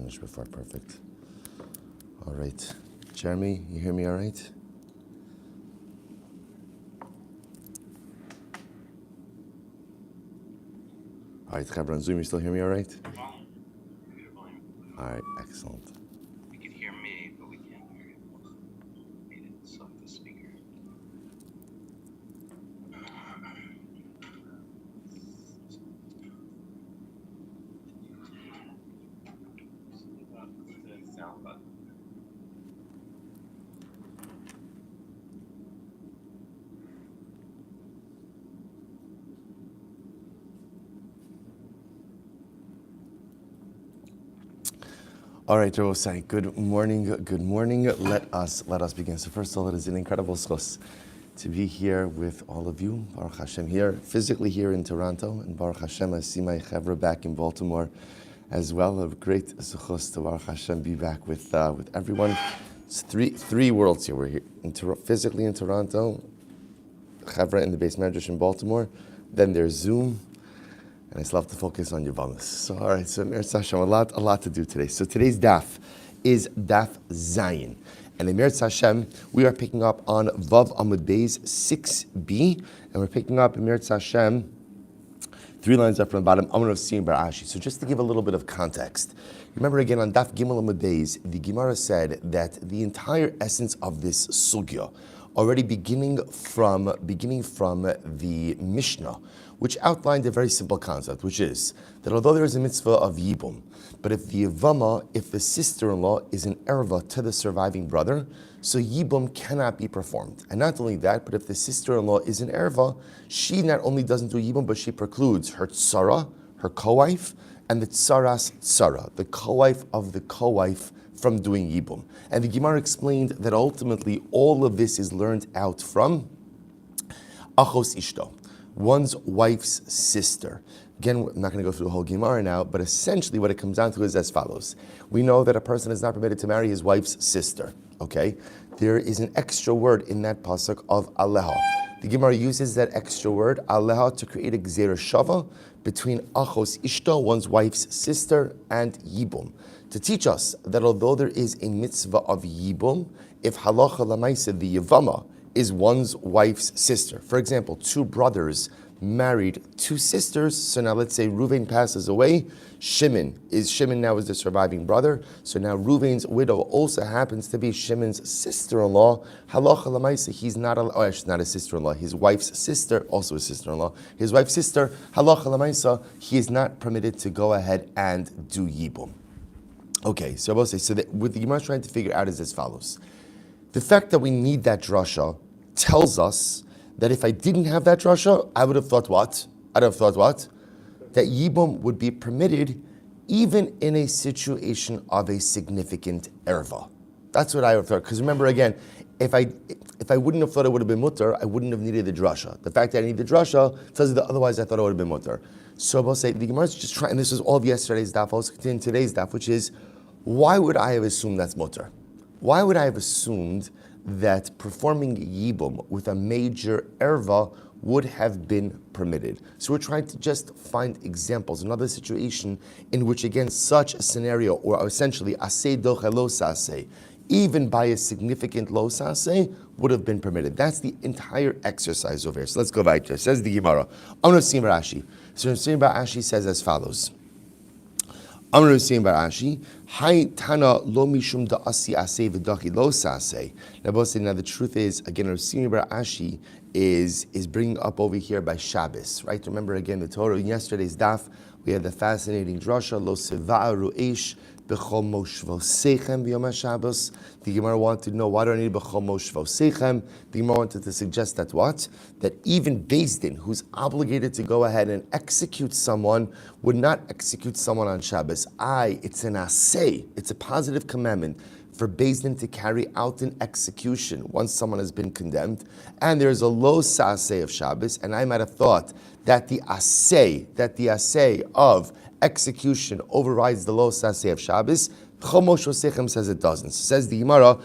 finish before. Perfect. All right. Jeremy, you hear me all right? All right, Chabra on Zoom, you still hear me all right? All right, excellent. We can hear me, but we can't hear you. We need to select the speaker. Sound button. All right, Reuven, good morning. Let us begin. So first of all, it is an incredible schos to be here with all of you. Baruch Hashem here, physically here in Toronto, and Baruch Hashem, I see my chevra back in Baltimore as well. A great schos to Baruch Hashem be back with everyone. It's three worlds here. We're here physically in Toronto, chevra in the base medrash in Baltimore. Then there's Zoom. And I still have to focus on Yevamos. So, all right, so Meretz Hashem, a lot to do today. So today's daf is daf Zayin. And in Meretz Hashem, we are picking up on Vav Amud Beis 6b, and we're picking up in Meretz Hashem 3 lines up from the bottom, Amud of Siyim Bar Ashi. So just to give a little bit of context, remember again on daf Gimel Amud Beis, the Gemara said that the entire essence of this sugya, already beginning from the Mishnah, which outlined a very simple concept, which is that although there is a mitzvah of yibum, but if the sister-in-law is an erva to the surviving brother, so yibum cannot be performed. And not only that, but if the sister-in-law is an erva, she not only doesn't do yibum, but she precludes her tzara, her co-wife, and the tsaras tzara, the co-wife of the co-wife, from doing yibum. And the Gemara explained that ultimately all of this is learned out from achos ishto, one's wife's sister. Again, I'm not going to go through the whole Gemara now, but essentially what it comes down to is as follows. We know that a person is not permitted to marry his wife's sister, okay? There is an extra word in that pasuk of aleha. The Gemara uses that extra word, aleha, to create a gzera shava between achos ishto, one's wife's sister, and yibum, to teach us that although there is a mitzvah of yibum, if halacha lamaisa, the yevama, is one's wife's sister. For example, 2 brothers married 2 sisters. So now let's say Reuven passes away. Shimon now is the surviving brother. So now Reuven's widow also happens to be Shimon's sister-in-law. Halacha lamaisa, she's not a sister-in-law. His wife's sister, also a sister-in-law. His wife's sister, halacha lamaisa, he is not permitted to go ahead and do yibum. Okay, so I will say, so that what the Gemara is trying to figure out is as follows. The fact that we need that drasha tells us that if I didn't have that drasha, I would have thought what? That yibum would be permitted even in a situation of a significant erva. That's what I would have thought. Because remember again, if I wouldn't have thought it would have been mutter, I wouldn't have needed the drasha. The fact that I need the drasha tells you that otherwise I thought it would have been mutter. So I will say, the Gemara is just trying, and this was all of yesterday's daf, also continuing today's daf, which is, why would I have assumed that's mutter? Why would I have assumed that performing yibum with a major erva would have been permitted? So we're trying to just find examples, another situation in which, again, such a scenario, or essentially aseh doche lo saseh, even by a significant lo saseh, would have been permitted. That's the entire exercise over here. So let's go back to it. Says the Gemara. Amr Sim Rashi. So Sim Rashi says as follows. Amr Sim Rashi. Hai Tana lo mishum da asi aseh v'dachi lo saseh. Now the truth is, again, Sim Rashi is bringing up over here by Shabbos, right? Remember again the Torah in yesterday's daf. We had the fascinating drasha lo seva ru'ish b'chol moshvosechem b'yom HaShabbos. The Gemara wanted to know, why do I need b'chol moshvosechem? The Gemara wanted to suggest that what? That even Beis Din, who's obligated to go ahead and execute someone, would not execute someone on Shabbos. It's an aseh, it's a positive commandment for Beis Din to carry out an execution once someone has been condemned, and there's a lo saseh of Shabbos, and I might have thought that the aseh of execution overrides the lo saseh of Shabbos. Chomosh Osechem says it doesn't. Says the Gemara,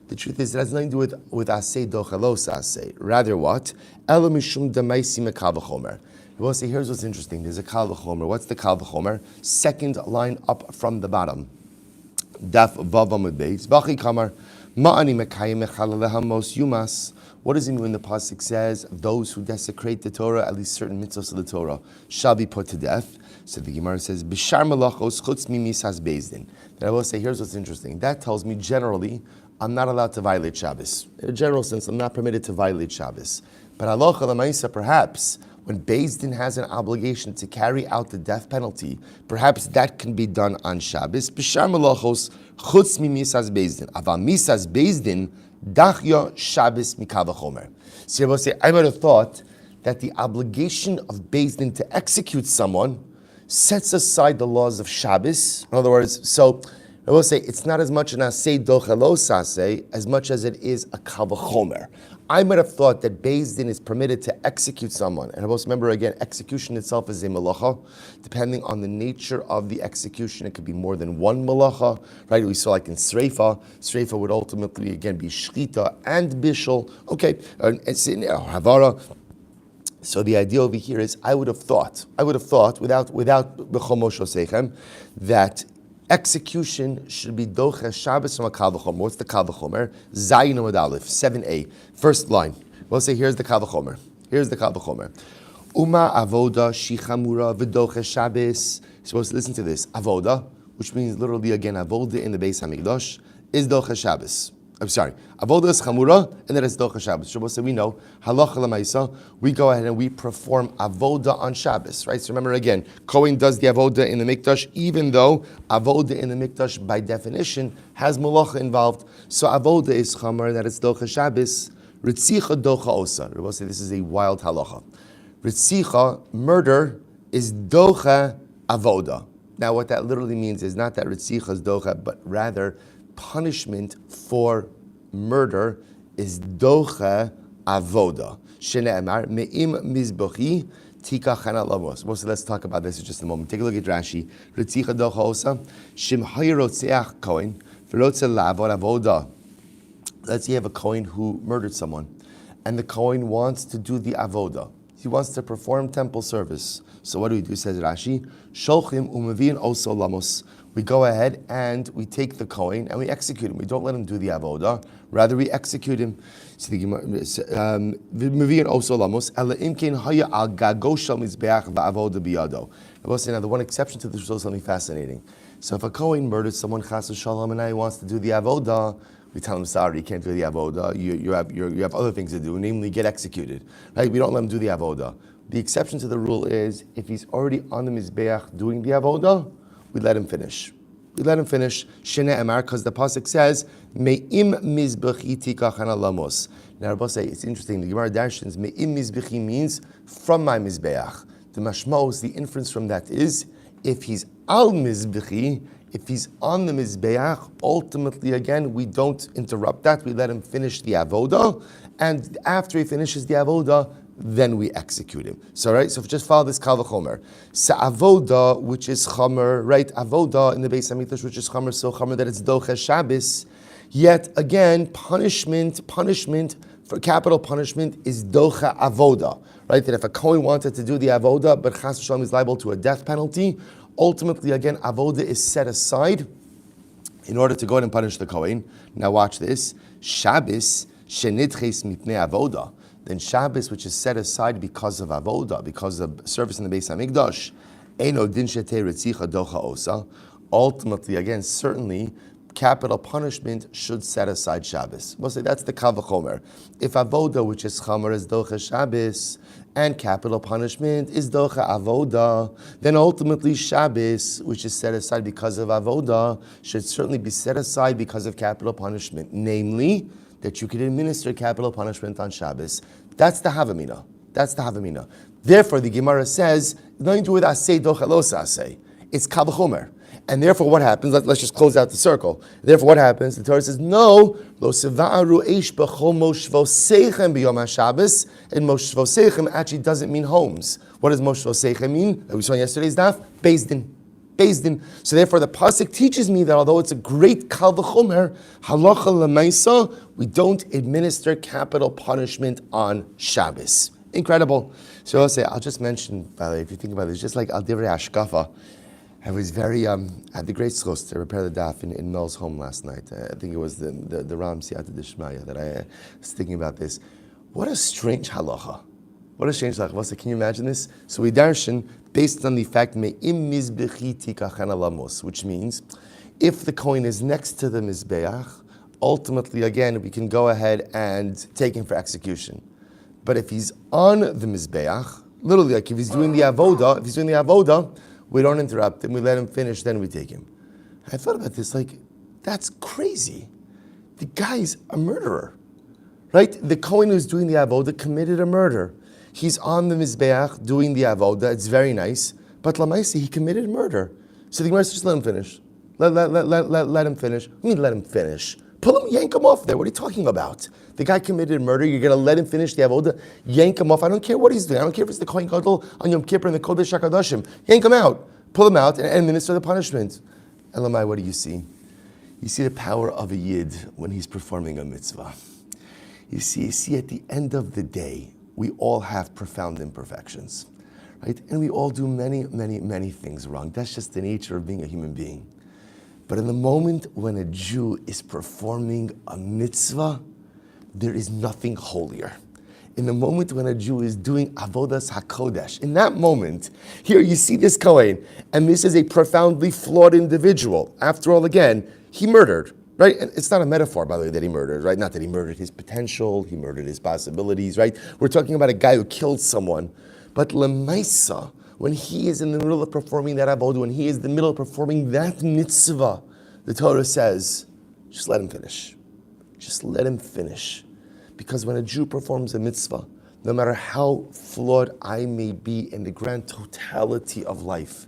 the truth is, it has nothing to do with aseh doche lo saseh. Rather what? Elo mishum damaisi mekavachomer. We'll see, here's what's interesting. There's a kal v'chomer. What's the kal v'chomer? Second line up from the bottom. Daf vav amud beis. V'achi kamar ma'ani mekayim echalaleha mos yumas. What does it mean when the pasuk says those who desecrate the Torah, at least certain mitzvos of the Torah, shall be put to death? So the Gemara says, Bishar malachos chutz mimis has bezdin. Then I will say, here's what's interesting. That tells me generally, I'm not allowed to violate Shabbos. In a general sense, I'm not permitted to violate Shabbos. But halacha l'maisa, perhaps, when Bezdin has an obligation to carry out the death penalty, perhaps that can be done on Shabbos. Bishar malachos chutz mimis has bezdin. Aval misas bezdin, Dachya Shabbos Mikava Chomer. So I will say, I would have thought that the obligation of Bezdin to execute someone sets aside the laws of Shabbos. In other words, so I will say it's not as much an asay docha lo saseh as much as it is a kavachomer. I might have thought that Bezdin is permitted to execute someone. And I must remember again, execution itself is a malacha. Depending on the nature of the execution, it could be more than one malacha. Right? We saw like in Sreifa. Sreifa would ultimately again be shchita and bishul. Okay, it's in havara. So the idea over here is, I would have thought, without b'chomosho seichem, that execution should be docha Shabbos from a kal v'chomer. What's the kal v'chomer? Zayin Amud Aleph, 7a, first line. We'll say, here's the kal v'chomer. Uma avoda shichamura v'docha Shabbos. You're supposed to listen to this. Avoda, which means literally again avoda in the Beis Hamikdash, is docha Shabbos. I'm sorry, avoda is chamura, and then it's docha Shabbos. So we know, halacha l'maisa, we go ahead and we perform avoda on Shabbos, right? So remember again, Kohen does the avoda in the mikdash, even though avoda in the mikdash by definition has malacha involved. So avoda is chamur, that it's docha Shabbos. Ritzicha docha osa. We'll say this is a wild halacha. Ritzicha, murder, is docha avoda. Now what that literally means is not that ritzicha is docha, but rather punishment for murder is docha avoda. Shene'emar me'im mizbochi tika chana lamos. So let's talk about this in just a moment. Take a look at Rashi. Ritzicha docha osa shim hayirotzeach kohen v'rotze la'avod avoda. Let's say you have a kohen who murdered someone, and the kohen wants to do the avoda. He wants to perform temple service. So what do? Says Rashi, Sholchim u'mavin oso lamos. We go ahead and we take the kohen and we execute him. We don't let him do the avoda. Rather, we execute him. So the Gemara, mavin oso lamos. Ela imkein haya al gago shel mizbeach va'avoda biyado. I will say now the one exception to this is something fascinating. So if a kohen murdered someone chas v'shalom and now he wants to do the avoda, we tell him, sorry, you can't do the avoda. You have other things to do, namely get executed. Right? We don't let him do the avoda. The exception to the rule is if he's already on the mizbeach doing the avoda, we let him finish. Shene Emar, because the pasuk says, Me'im mizbechi tikachana lamos. Now, Rabbi say it's interesting. The Gemara darshans Me'im mizbechi means from my mizbeach. The mashmos, the inference from that is if he's al mizbechi. If he's on the Mizbeach, ultimately, again, we don't interrupt that. We let him finish the avoda, and after he finishes the avoda, then we execute him. So, right? So, just follow this kal v'chomer. So, avoda, which is chomer, right? Avoda in the Beis Hamikdash, which is chomer, so chomer that it's docha Shabbos. Yet, again, punishment for capital punishment is docha avoda, right? That if a kohen wanted to do the avoda, but chas v'shalom is liable to a death penalty, ultimately, again, avoda is set aside in order to go ahead and punish the kohen. Now watch this. Shabbos, shenidches mipnei avoda. Then Shabbos, which is set aside because of avoda, because of service in the Beis Hamikdash, eno din shetei ritzicha docha osa. Ultimately, again, certainly, capital punishment should set aside Shabbos. We'll say that's the kal v'chomer. If avoda, which is chomer, is docha Shabbos, and capital punishment is docha avoda, then ultimately Shabbos, which is set aside because of avoda, should certainly be set aside because of capital punishment. Namely, that you can administer capital punishment on Shabbos. That's the havamina. Therefore, the Gemara says, nothing to do with asay docha lo asay. It's kal v'chomer. And therefore, what happens? Let's just close out the circle. Therefore, what happens? The Torah says, "No, lo seva'aru eish b'chol moshvoseichem b'yom haShabbos." And moshvoseichem actually doesn't mean homes. What does moshvoseichem mean? We saw in yesterday's daf. Bezdin. So therefore, the pasuk teaches me that although it's a great kal v'chomer, halacha l'maisa, we don't administer capital punishment on Shabbos. Incredible. So I'll just mention, by the way, if you think about it, it's just like Al Divrei Hashkafa. I was very, I had the great schos to repair the daf in Mel's home last night. I think it was the Ram Siyata Dishmaya that I was thinking about this. What a strange halacha. What a strange halacha. Can you imagine this? So we darshan based on the fact, which means if the coin is next to the Mizbeach, ultimately, again, we can go ahead and take him for execution. But if he's on the Mizbeach, literally, like if he's doing the avoda, we don't interrupt him, we let him finish, then we take him. I thought about this, like, that's crazy. The guy's a murderer, right? The Kohen who's doing the avoda committed a murder. He's on the Mizbeach doing the avoda, it's very nice, but Lamaisi, he committed murder. So the Gemara says, just let him finish. Let him finish. What do you mean let him finish? Pull him, yank him off there. What are you talking about? The guy committed murder. You're going to let him finish the avoda, yank him off. I don't care what he's doing. I don't care if it's the Kohen Gadol on Yom Kippur and the Kodesh HaKadoshim. Yank him out. Pull him out and administer the punishment. Elamai, what do you see? You see the power of a Yid when he's performing a mitzvah. You see at the end of the day, we all have profound imperfections, right? And we all do many, many, many things wrong. That's just the nature of being a human being. But in the moment when a Jew is performing a mitzvah, there is nothing holier. In the moment when a Jew is doing avodas hakodesh, in that moment, here you see this Kohen, and this is a profoundly flawed individual. After all, again, he murdered, right? And it's not a metaphor, by the way, that he murdered, right? Not that he murdered his potential, he murdered his possibilities, right? We're talking about a guy who killed someone. But lemaisa, when he is in the middle of performing that avodah, when he is in the middle of performing that mitzvah, the Torah says, just let him finish. Just let him finish. Because when a Jew performs a mitzvah, no matter how flawed I may be in the grand totality of life,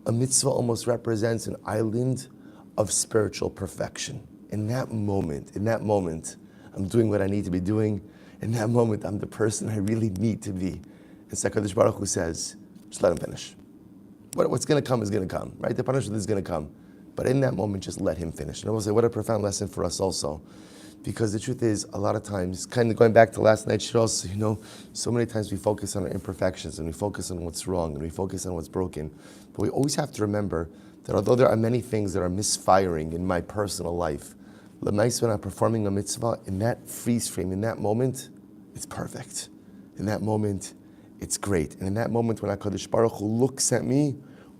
a mitzvah almost represents an island of spiritual perfection. In that moment, I'm doing what I need to be doing. In that moment, I'm the person I really need to be. And HaKadosh Baruch Hu says, just let him finish. What's going to come is going to come, right? The punishment is going to come. But in that moment, just let him finish. And I will say, what a profound lesson for us also. Because the truth is, a lot of times, kind of going back to last night's show, so many times we focus on our imperfections and we focus on what's wrong and we focus on what's broken. But we always have to remember that although there are many things that are misfiring in my personal life, when I'm performing a mitzvah, in that freeze frame, in that moment, it's perfect. In that moment, it's great. And in that moment, when HaKadosh Baruch Hu looks at me,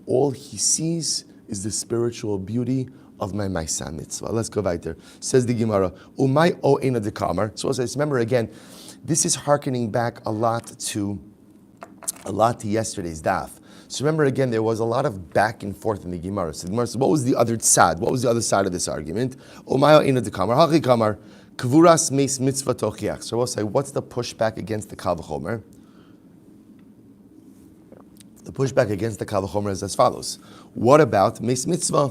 all he sees is the spiritual beauty of my Maisa mitzvah. Let's go right there. Says the Gemara, Umay o ena de kamar. So as I remember again, this is hearkening back a lot to yesterday's daf. So remember again, there was a lot of back and forth in the Gemara. So the Gemara said, what was the other side? What was the other side of this argument? Umay o ena de kamar. Haki kamar. Kvuras meis mitzvah tochiach. So we'll say, what's the pushback against the Kal V'chomer? The pushback against the Kal V'chomer is as follows. What about meis mitzvah?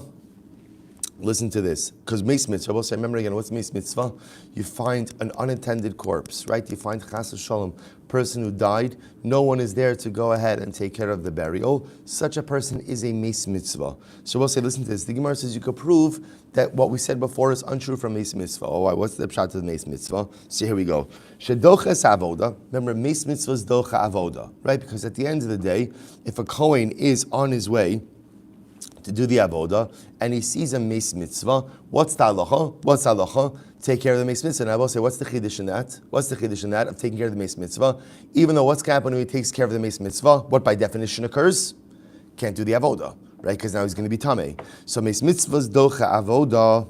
Listen to this, because meis mitzvah, we'll say, remember again, what's meis mitzvah? You find an unintended corpse, right? You find chas v'shalom, person who died, no one is there to go ahead and take care of the burial. Such a person is a meis mitzvah. So we'll say, listen to this. The Gemara says you could prove that what we said before is untrue from meis mitzvah. Oh, why? What's the pshat of the meis mitzvah? So here we go. Shedoches avoda. Remember, meis mitzvah is docha avoda, right? Because at the end of the day, if a Kohen is on his way to do the avoda, and he sees a meis mitzvah, what's the halacha? What's the halacha? Take care of the meis mitzvah. And I will say, what's the chiddush in that? What's the chiddush in that of taking care of the meis mitzvah? Even though what's going to happen when he takes care of the meis mitzvah? What by definition occurs? Can't do the avoda, right? Because now he's going to be tamei. So meis mitzvah's docha avoda,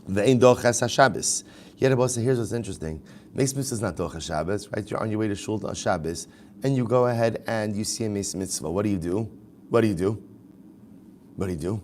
ve'ein dochas haShabbos. Yet I will say, here's what's interesting. Meis mitzvah is not docha Shabbos, right? You're on your way to shul on Shabbos, and you go ahead and you see a meis mitzvah. What do you do? What do you do? What do you do?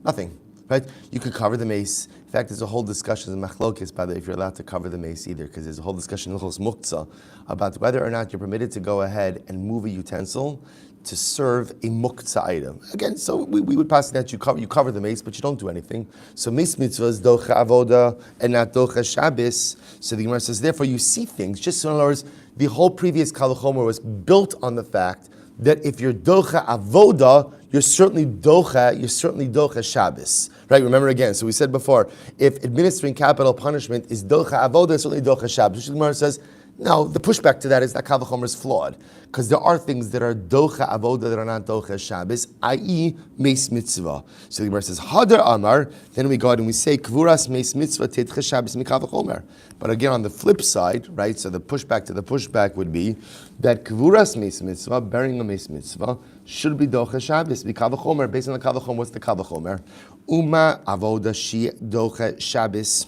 Nothing, right? You could cover the mace. In fact, there's a whole discussion in Machlokes, by the way, if you're allowed to cover the mace either, because there's a whole discussion in Hilchos Muktzah about whether or not you're permitted to go ahead and move a utensil to serve a muktzah item. Again, so we would pass that you cover the mace, but you don't do anything. So mace mitzvah is docha avoda and not docha Shabbos. So the Gemara says, therefore you see things. Just so in other words, the whole previous Kal V'chomer was built on the fact that if you're docha avoda, you're certainly docha Shabbos. Right? Remember again, so we said before, if administering capital punishment is docha avoda, it's certainly docha Shabbos. Which the Gemara says, Now, the pushback to that is that Kal V'chomer is flawed, because there are things that are docha avoda that are not docha Shabbos, i.e. meis mitzvah. So the Gemara says, Hadar Amar, then we go ahead and we say, Kvuras meis mitzvah tedcha Shabbos mikal v'chomer. But again, on the flip side, right, so the pushback to the pushback would be that Kvuras meis mitzvah, burying a meis mitzvah, should be docha Shabbos, mikal v'chomer. Based on the Kal V'chomer, what's the Kal V'chomer? Uma avoda shi docha Shabbos.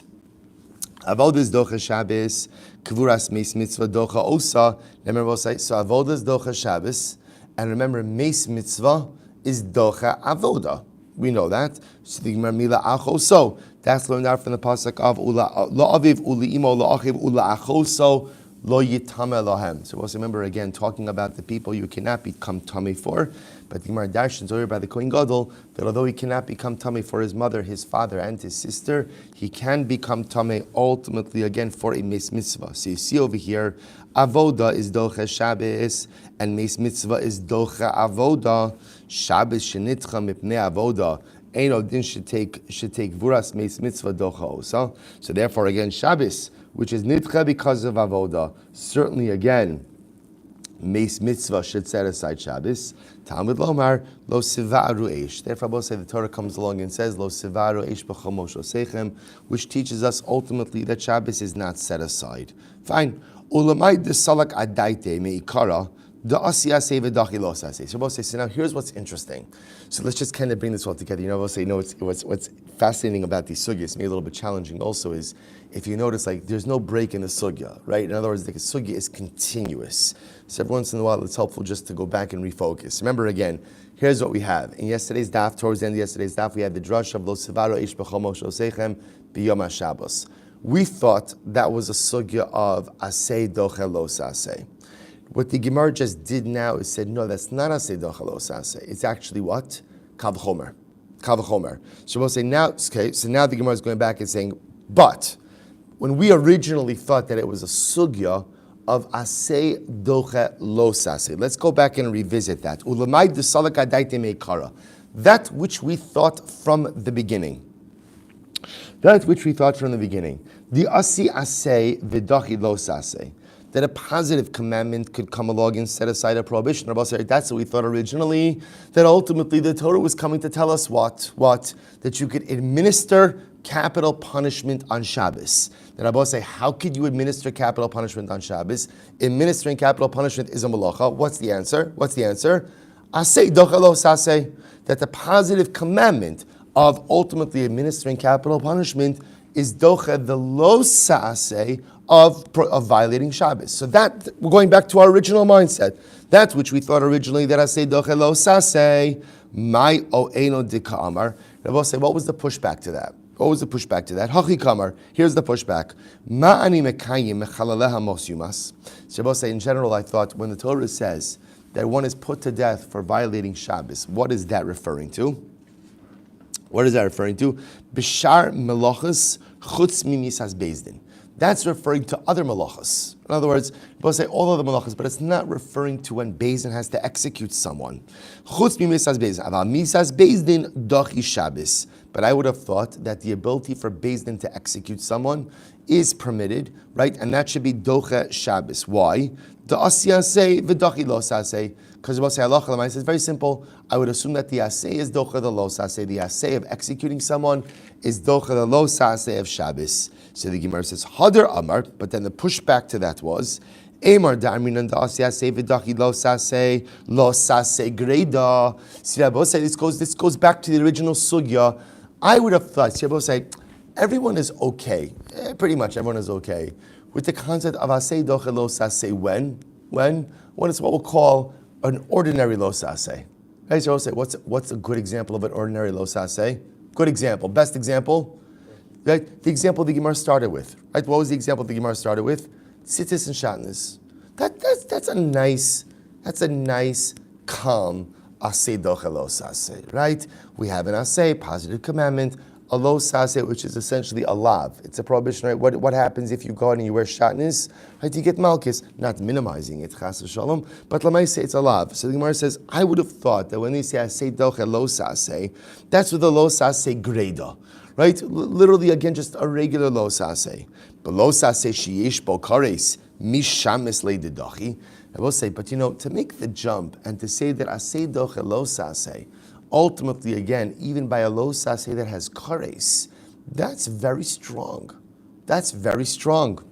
Avodah is docha Shabbos, kvuras meis mitzvah docha osa. Remember, so avodah is docha Shabbos, and remember, meis mitzvah is docha avodah. We know that. So the Gemara mila achoso. That's learned out from the pasuk of lo aviv uli imo lo achiv ula achoso lo yitame lohem. So also remember again talking about the people you cannot become tummy for. But the Gemara darshans over by the Kohen Gadol that although he cannot become tummy for his mother, his father, and his sister, he can become tummy ultimately again for a meis mitzvah. So you see over here, avoda is docha Shabbos, and meis mitzvah is docha avoda. Shabbos shenitcha mipnei avoda. Eino din should take vuras meis mitzvah docha osa. So therefore again Shabbos, which is nitcha because of avoda, certainly again meis mitzvah should set aside Shabbos. Talmud lomar lo sivaru eish. Therefore, I will say the Torah comes along and says lo sivaru eish b'chomosh osechem, which teaches us ultimately that Shabbos is not set aside. Fine. Ulamai desalak adaite meikara the asiyase v'dachi lo asase. So I will say, so now here's what's interesting. So let's just kind of bring this all together. I will say, what's fascinating about these sugyas, maybe a little bit challenging also, is if you notice, like, there's no break in the sugya, right? In other words, the sugya is continuous. So every once in a while, it's helpful just to go back and refocus. Remember again, here's what we have. In yesterday's daf, towards the end of yesterday's daf, we had the drush of lo sevaro ish b'chomosh osechem b'yom HaShabbos. We thought that was a sugya of asay doche lo saseh. What the Gemara just did now is said, no, that's not asay doche lo saseh. It's actually what? Kal V'chomer. Kal V'chomer. So we'll say now, okay, so now the Gemara is going back and saying, but when we originally thought that it was a sugya of asay doche lo saseh, let's go back and revisit that. Ulamai desalak adaite meikara. That which we thought from the beginning. That which we thought from the beginning. The asi asay v'dachi lo saseh. That a positive commandment could come along and set aside a prohibition. That's what we thought originally. That ultimately the Torah was coming to tell us what? That you could administer capital punishment on Shabbos. Then Rabbi say, how could you administer capital punishment on Shabbos? Administering capital punishment is a malacha. What's the answer? Asay docha lo saseh. That the positive commandment of ultimately administering capital punishment is docha the lo saseh of violating Shabbos. So that, we're going back to our original mindset. That which we thought originally that asay docha lo saseh, my o'eno dika amar. Rabbi say, what was the pushback to that? Hachi kamar. Here's the pushback. Ma'ani mekayim mechalaleha mos yumas. So Rabbi say, in general, I thought when the Torah says that one is put to death for violating Shabbos, what is that referring to? Bishar melachas chutz mimisas bezdin. That's referring to other malachas. In other words, we'll say all other malachas, but it's not referring to when Bezdin has to execute someone. Chutz mimisas bezdin. Aval misas bezdin dochi Shabbos. But I would have thought that the ability for Bezdin to execute someone is permitted, right? And that should be docha Shabbos. Why? The asiyaseh v'dachi lo saseh. Because we'll say halacha l'maaseh. It's very simple. I would assume that the aseh is docha the lo saseh. The aseh of executing someone is docha the lo saseh of Shabbos. So the Gemara says hadar amar, but then the pushback to that was Emar da'aminan da'asiyaseh v'dachi lo saseh greda. See, Rabbi say this goes back to the original sugya. I would have thought, see, Rabbi say everyone is okay. Pretty much everyone is okay with the concept of asay docha lo saseh when it's what we'll call an ordinary lo saseh. Right? So I'll say, what's a good example of an ordinary lo saseh? Good example, best example. Right? The example the Gemara started with. Right? What was the example the Gemara started with? Tzitzis and shatnez. That's a nice, calm asay docha lo saseh. Right? We have an asay, positive commandment, a lo saseh, which is essentially a lav. It's a prohibition, right? What happens if you go out and you wear shatnez? Right? You get malchus, not minimizing it, chas v'shalom, but l'maaseh it's a lav. So the Gemara says, I would have thought that when they say asay docha lo saseh, that's with the lo saseh greda. Right? Literally, again, just a regular lo saseh. But lo saseh sheyesh bo kares Mishamis leididachi. I will say, but to make the jump and to say that asay doche lo saseh, ultimately, again, even by a lo saseh that has kares, that's very strong. That's very strong.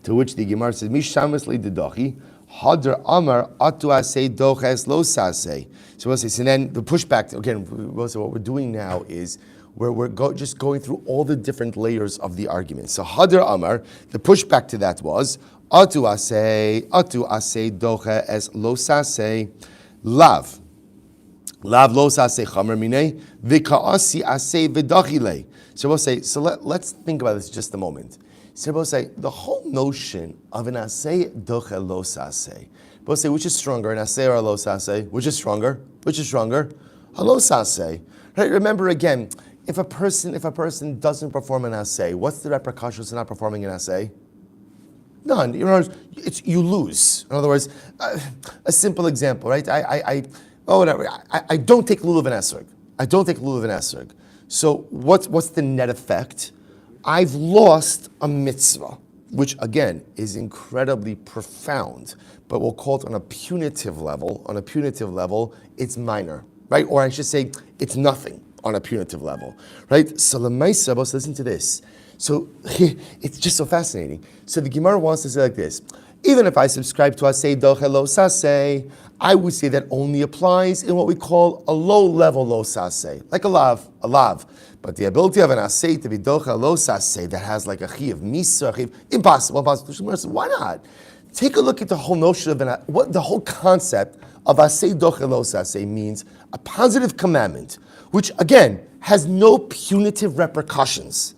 To which the Gemara says, Mishamis leididachi, hadar amar atu asay doches lo saseh. So we'll say, so then the pushback, again, we'll say what we're doing now is, we're just going through all the different layers of the argument. So Hadar Amar, the pushback to that was Atu asay doche es lo saseh lav lo saseh chamer minei v'kaasi asay v'dachile. So we'll say, so let's think about this just a moment. So we'll say the whole notion of an asay doche lo saseh. We'll say which is stronger, an asay or a lo saseh? Which is stronger? Which is stronger? A lo saseh. Right? Remember again. If a person doesn't perform an assay, what's the repercussions of not performing an assay? None. You lose. In other words, a simple example, right? I don't take lulav and esrog. I don't take lulav and esrog. So what's the net effect? I've lost a mitzvah, which again is incredibly profound, but we'll call it on a punitive level. On a punitive level, it's minor, right? Or I should say, it's nothing. On a punitive level, right? So listen to this. So it's just so fascinating. So the Gemara wants to say like this: even if I subscribe to asay doche lo saseh, I would say that only applies in what we call a low-level lo saseh, like a lav. But the ability of an asay to be doche lo saseh that has like a chi of Mesorah, impossible. Why not? Take a look at the whole notion of the whole concept of asay doche lo saseh means a positive commandment, which again has no punitive repercussions.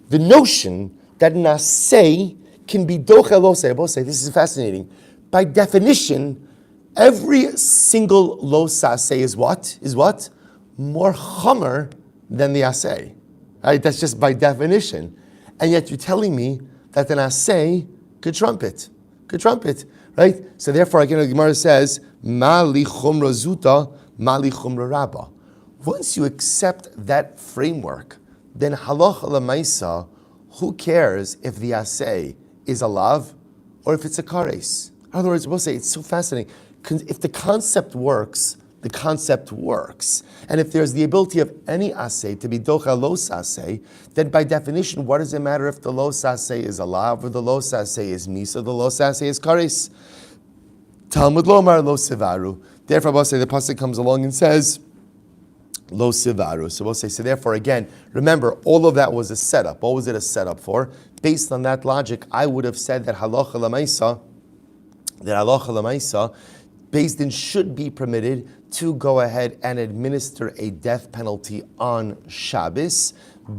The notion that an asay can be doche lo saseh, this is fascinating. By definition, every single lo saseh is what? More chomer than the asay. Right? That's just by definition. And yet you're telling me that an asay could trump it. Right? So therefore, again, the Gemara says, Mali chumra zuta, mali chumra rabba. Once you accept that framework, then halacha lemaisa, who cares if the asay is a lav or if it's a kares? In other words, we'll say it's so fascinating. If the concept works, the concept works. And if there's the ability of any asay to be docha lo saseh, then by definition, what does it matter if the lo saseh is a lav or the lo saseh is misa, the lo saseh is kares? Talmud lomar lo sivaru. Therefore, we'll say the pasuk comes along and says, Lo sivaru. So we'll say, so therefore again, remember, all of that was a setup. What was it a setup for? Based on that logic, I would have said that halacha l'maisa, Beis Din should be permitted to go ahead and administer a death penalty on Shabbos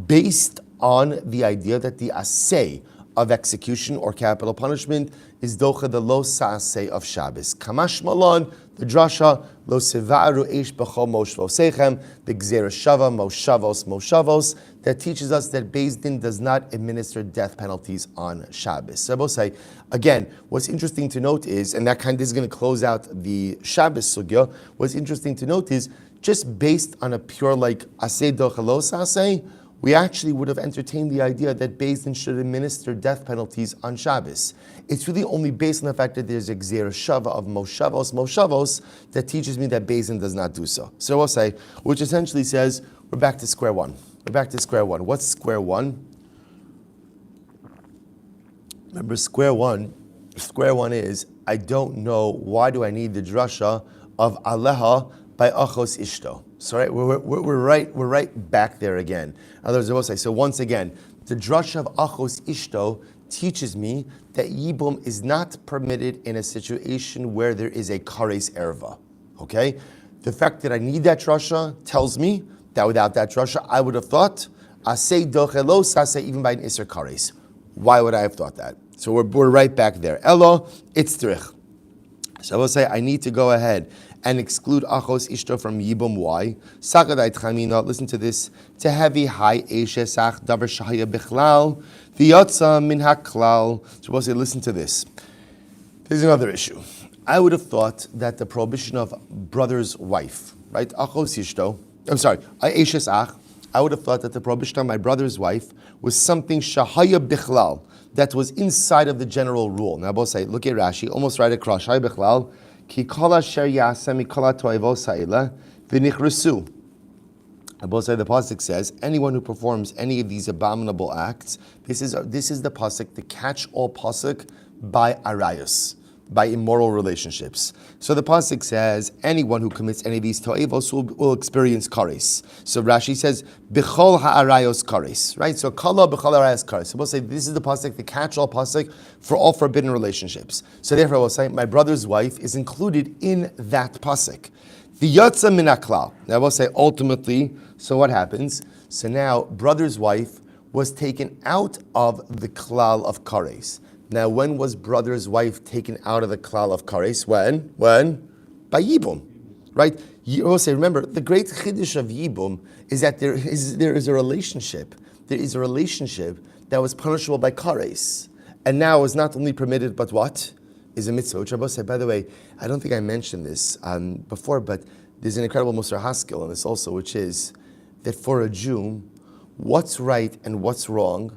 based on the idea that the asay of execution or capital punishment is docha the lo sa'aseh of Shabbos. Kamash malon, the drasha, lo sivaru eish b'chol moshvosechem, the gzera shava, moshavos, that teaches us that Beis Din does not administer death penalties on Shabbos. So I will say, again, what's interesting to note is, and that kind of is going to close out the Shabbos sugya, what's interesting to note is, just based on a pure like aseh docha lo sa'aseh, we actually would have entertained the idea that Beis Din should administer death penalties on Shabbos. It's really only based on the fact that there's a gzera shava of moshavos that teaches me that Beis Din does not do so. So we'll say, which essentially says, we're back to square one. What's square one? Remember, square one is, I don't know, why do I need the drasha of aleha by achos ishto? So right, we're right back there again. In other words, I will say, so once again, the drasha of achos ishto teaches me that yibum is not permitted in a situation where there is a kares erva. Okay? The fact that I need that drasha tells me that without that drasha, I would have thought asay doche lo saseh even by an iser kares. Why would I have thought that? So we're right back there. Elo, it's trich. So I will say, I need to go ahead and exclude achos ishto from yibum. Why? Sakadai tchamina. Listen to this. Tehevi hai eshesach davar shahaya bichlal v'yotza min haklal. So we'll say, listen to this. There's another issue. I would have thought that the prohibition of brother's wife, right? Achos ishto. I'm sorry, eshes ach. I would have thought that the prohibition on my brother's wife was something shahaya bichlal, that was inside of the general rule. Now, both say, look at Rashi, almost right across. Shahaya bichlal, ki kol asher yaseh mikol hatoivos ha'ila v'nichresu. Both say the pasuk says, anyone who performs any of these abominable acts, this is the pasuk, the catch-all pasuk by arayos, by immoral relationships. So the pasuk says, anyone who commits any of these to'evos will experience kares. So Rashi says, b'chol ha'arayos kares, right? So kala b'chol ha'arayos kares. So we'll say this is the pasuk, the catch-all pasuk for all forbidden relationships. So therefore we'll say, my brother's wife is included in that pasuk. The yotza min haklal. Now we'll say ultimately, so what happens? So now brother's wife was taken out of the klal of kares. Now, when was brother's wife taken out of the klal of kares? When? By Yibum, right? You also remember, the great chiddush of Yibum is that there is a relationship. There is a relationship that was punishable by kares, and now is not only permitted, but what? Is a mitzvah. Which Rabbi said, by the way, I don't think I mentioned this before, but there's an incredible Mesorah skill in this also, which is that for a Jew, what's right and what's wrong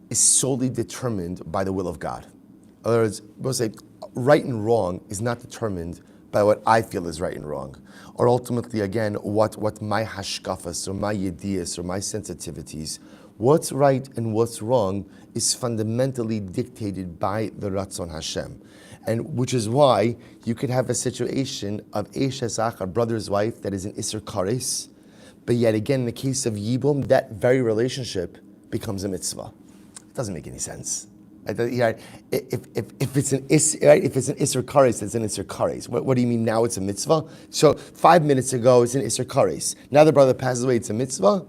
is solely determined by the will of God. In other words, we'll say right and wrong is not determined by what I feel is right and wrong, or ultimately, again, what my hashkafas or my yediyas or my sensitivities. What's right and what's wrong is fundamentally dictated by the Ratzon Hashem, and which is why you could have a situation of Eshes Ach, a brother's wife, that is an Isser Kares, but yet again, in the case of Yibum, that very relationship becomes a mitzvah. It doesn't make any sense. If it's an Isser Kares, it's an Isser Kares. What do you mean now it's a mitzvah? So 5 minutes ago it's an Isser Kares. Now the brother passes away, it's a mitzvah?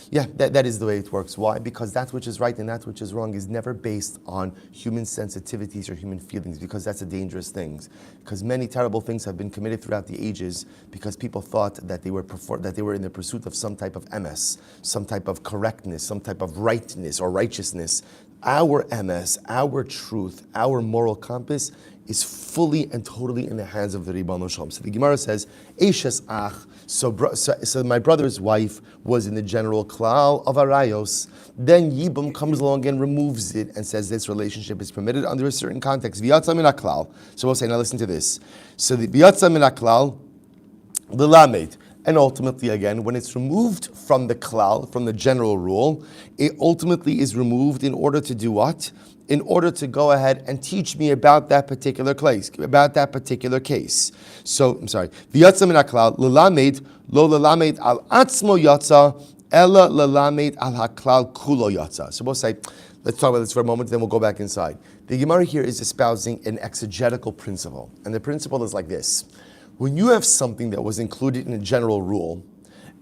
Yeah, that is the way it works. Why? Because that which is right and that which is wrong is never based on human sensitivities or human feelings, because that's a dangerous thing. Because many terrible things have been committed throughout the ages because people thought that they were in the pursuit of some type of MS, some type of correctness, some type of rightness or righteousness. Our MS, our truth, our moral compass is fully and totally in the hands of the Ribbon Shalom. So the Gemara says, Eishes Ach, so my brother's wife was in the general klal of arayos. Then Yibum comes along and removes it and says this relationship is permitted under a certain context. V'yatza min haklal. So we'll say, now listen to this. So the v'yatza min haklal, l'lamed. And ultimately, again, when it's removed from the klal, from the general rule, it ultimately is removed in order to do what? In order to go ahead and teach me about that particular case, So, I'm sorry. V'yatza min haklal, l'lamed, lo l'lamed al atzmo yatza, ella l'lamed al haklal kulo yatza. So we'll say, let's talk about this for a moment, then we'll go back inside. The Gemara here is espousing an exegetical principle. And the principle is like this. When you have something that was included in a general rule,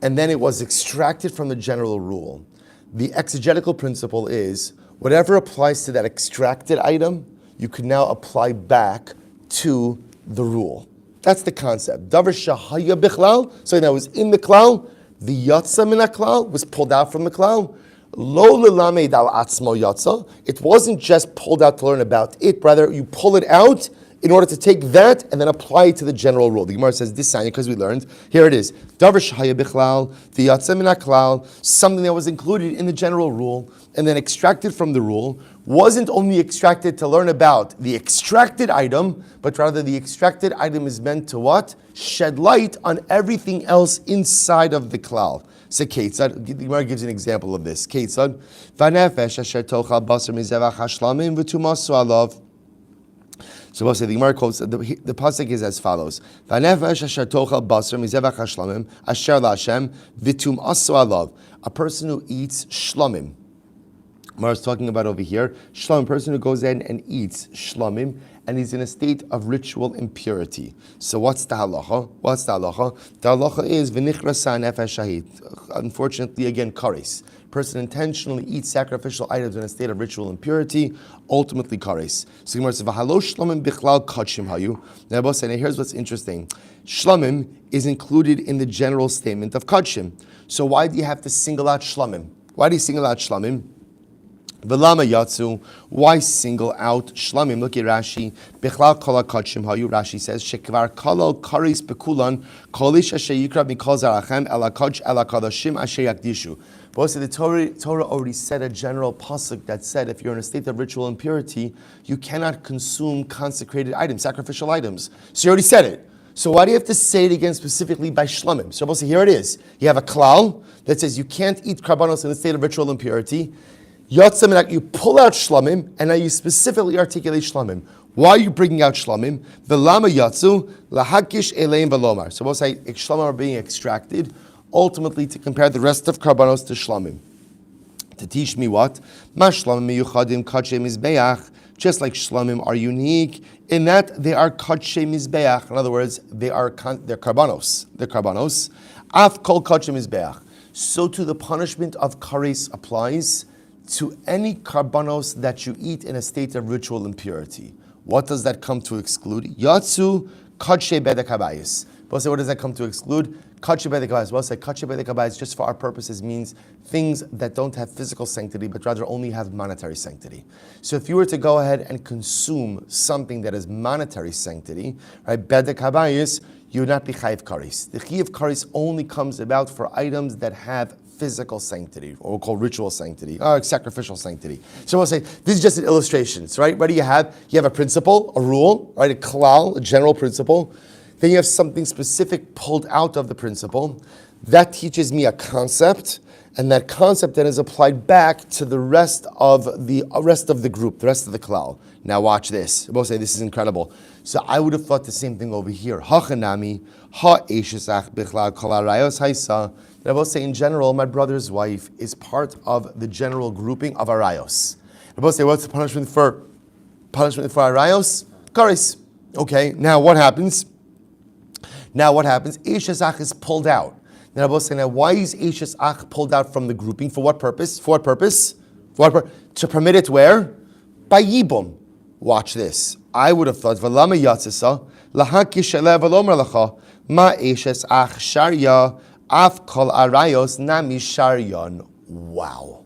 and then it was extracted from the general rule, the exegetical principle is, whatever applies to that extracted item, you can now apply back to the rule. That's the concept. Davar shahaya bichlal, so that was in the klal, the yatsa min haklal was pulled out from the klal. Lo l'lamed al atzmo yatsa, it wasn't just pulled out to learn about it, rather you pull it out in order to take that and then apply it to the general rule. The Gemara says this sign because we learned. Here it is. Davar shahaya bichlal, v'yatza min haklal, something that was included in the general rule and then extracted from the rule, wasn't only extracted to learn about the extracted item, but rather the extracted item is meant to what? Shed light on everything else inside of the klal. So Ketzad, the Gemara gives an example of this. Ketzad, v'nefesh asher tochal basar mizevach hashlamim v'tumasu alav. So we'll say the Gemara quotes, the pasuk is as follows: "V'nefesh asher tochal basar mizevach hashlamim asher la'Hashem v'tum asu alav." A person who eats shlamim. Gemara is talking about over here shlamim, a person who goes in and eats shlamim, and he's in a state of ritual impurity. So what's the halacha? The halacha is v'nichrasa nefesh shahid. Unfortunately, again, kares. Person intentionally eats sacrificial items in a state of ritual impurity, ultimately kares. So Gemara says, "V'halo shlamim bichlal kachim hayu." Now, both say, here's what's interesting. Shlamim is included in the general statement of kachim. So why do you have to single out shlamim? Why do you single out shlamim? V'lama yatsu, why single out shlamim? Look at Rashi. Bichlal kol hakadshim hayu. Rashi says shekvar kalo karis bekulan kolish asher yikra mikol zarachem el hakadsh el hakadashim asher yakdishu. But also the Torah already said a general pasuk that said if you're in a state of ritual impurity, you cannot consume consecrated items, sacrificial items. So you already said it. So why do you have to say it again specifically by shlamim? So here it is. You have a klal that says you can't eat karbanos in a state of ritual impurity. Yotzim, you pull out shlamim, and now you specifically articulate shlamim. Why are you bringing out shlamim? V'lama yatsu lahakish eleim v'lomar. So we'll say shlamim are being extracted, ultimately to compare the rest of karbanos to shlamim. To teach me what? Ma shlamim miyuchadim kadshe mizbeach. Just like shlamim are unique in that they are kadshe mizbeach. In other words, they're karbanos. They're karbanos. Af kol kadshe mizbeach. So to the punishment of kares applies to any karbanos that you eat in a state of ritual impurity. What does that come to exclude? Yatsu kadshe bedek habayis. We'll say, what does that come to exclude? Kadshe bedek habayis. We'll say kadshe bedek habayis, just for our purposes, means things that don't have physical sanctity, but rather only have monetary sanctity. So if you were to go ahead and consume something that is monetary sanctity, right, bedek habayis, you would not be chayiv kares. The chayiv kares only comes about for items that have physical sanctity, or we'll call ritual sanctity, or sacrificial sanctity. So we'll say, this is just an illustration, right? What do you have? You have a principle, a rule, right? A klal, a general principle. Then you have something specific pulled out of the principle. That teaches me a concept, and that concept then is applied back to the rest of the group, the rest of the klal. Now watch this. We'll say, this is incredible. So I would have thought the same thing over here. Hachanami, ha'eshesach bichlal kol harayos haisa. I will say in general, my brother's wife is part of the general grouping of arayos. I will say, what's the punishment for arayos? Kares. Okay, now what happens? Eshes ach is pulled out. Now I will say, now why is Eshes ach pulled out from the grouping? For what purpose? To permit it where? By yibum. Watch this. I would have thought, v'lama yatzisa, lahakish ele v'lomer lacha, ma Eshes ach sharya, Af kol arayos nami sharyon. Wow.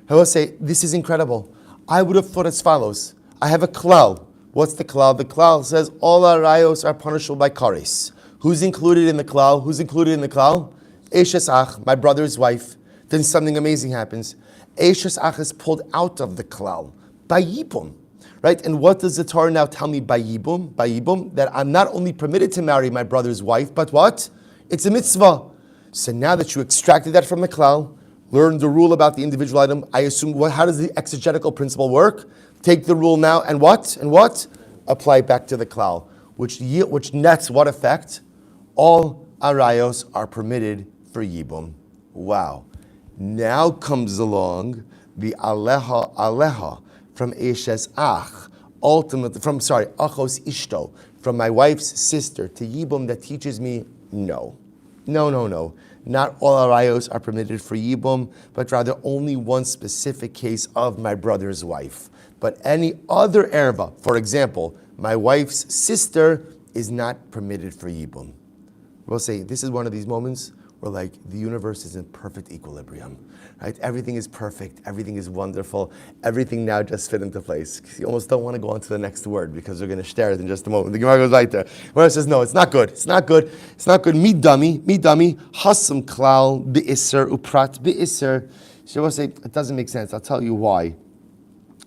I will say, this is incredible. I would have thought as follows. I have a klal. What's the klal? The klal says all arayos are punishable by kares. Who's included in the klal? Eshes ach, my brother's wife. Then something amazing happens. Eshes ach is pulled out of the klal by yibum. Right? And what does the Torah now tell me by yibum? By yibum, that I'm not only permitted to marry my brother's wife, but what? It's a mitzvah. So now that you extracted that from the klal, learned the rule about the individual item, I assume, how does the exegetical principle work? Take the rule now and what? Apply it back to the klal, which nets what effect? All arayos are permitted for yibum. Wow. Now comes along the aleha from Eshes ach, ultimately achos ishto, from my wife's sister to yibum, that teaches me no. Not all arayos are permitted for yibum, but rather only one specific case of my brother's wife. But any other erva, for example, my wife's sister, is not permitted for yibum. We'll say this is one of these moments where the universe is in perfect equilibrium, right? Everything is perfect, everything is wonderful, everything now just fit into place. You almost don't want to go on to the next word because we're going to stare it in just a moment. The Gemara goes right there. Where it says, no, it's not good. Midami, hasam klal bi'isr uprat bi'isr. She will say, it doesn't make sense. I'll tell you why.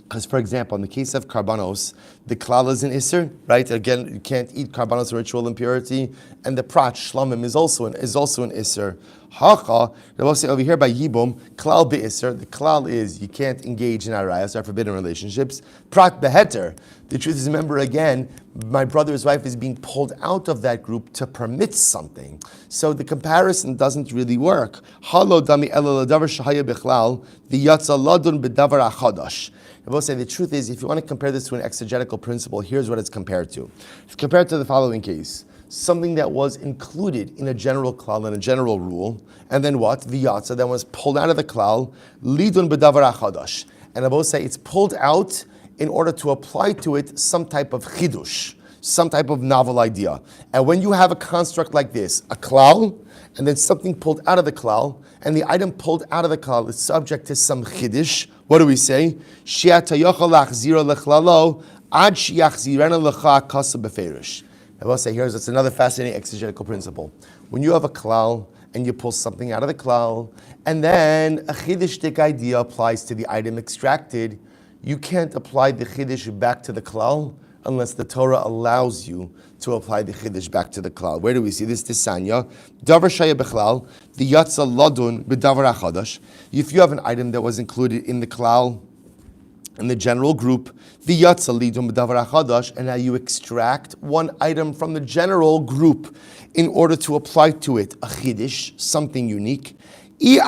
Because, for example, in the case of karbanos, the klal is an isser, right? Again, you can't eat karbanos or ritual impurity, and the prat shlamim is also an isser. Hacha, they will say over here by yibum, klal be'isser. The klal is you can't engage in arayos, or forbidden relationships. Prat beheter. The truth is, remember again, my brother's wife is being pulled out of that group to permit something. So the comparison doesn't really work. Halo dami elo ladavar shahaya bichlal, the yatsa ladun bedavar achadash. I will say the truth is, if you want to compare this to an exegetical principle, here's what it's compared to. It's compared to the following case. Something that was included in a general klal, in a general rule, and then what? The yatsa that was pulled out of the klal, lidun bedavar achadash. And I will say it's pulled out in order to apply to it some type of chidush, some type of novel idea. And when you have a construct like this, a klal, and then something pulled out of the klal, and the item pulled out of the klal is subject to some chiddush. What do we say? She'ata yochel lachziro lechlalo ad sheyachzirena lecha kasa beferish. I will say here, that's another fascinating exegetical principle. When you have a klal and you pull something out of the klal, and then a chiddishtic idea applies to the item extracted, you can't apply the chiddush back to the klal unless the Torah allows you to apply the chiddush back to the klal. Where do we see this? Tisanya, davar shaya bechlal, the yatza ladun b'davar achadash. If you have an item that was included in the klal, in the general group, the yatza lidun b'davar achadash, and now you extract one item from the general group in order to apply to it a chiddush, something unique. You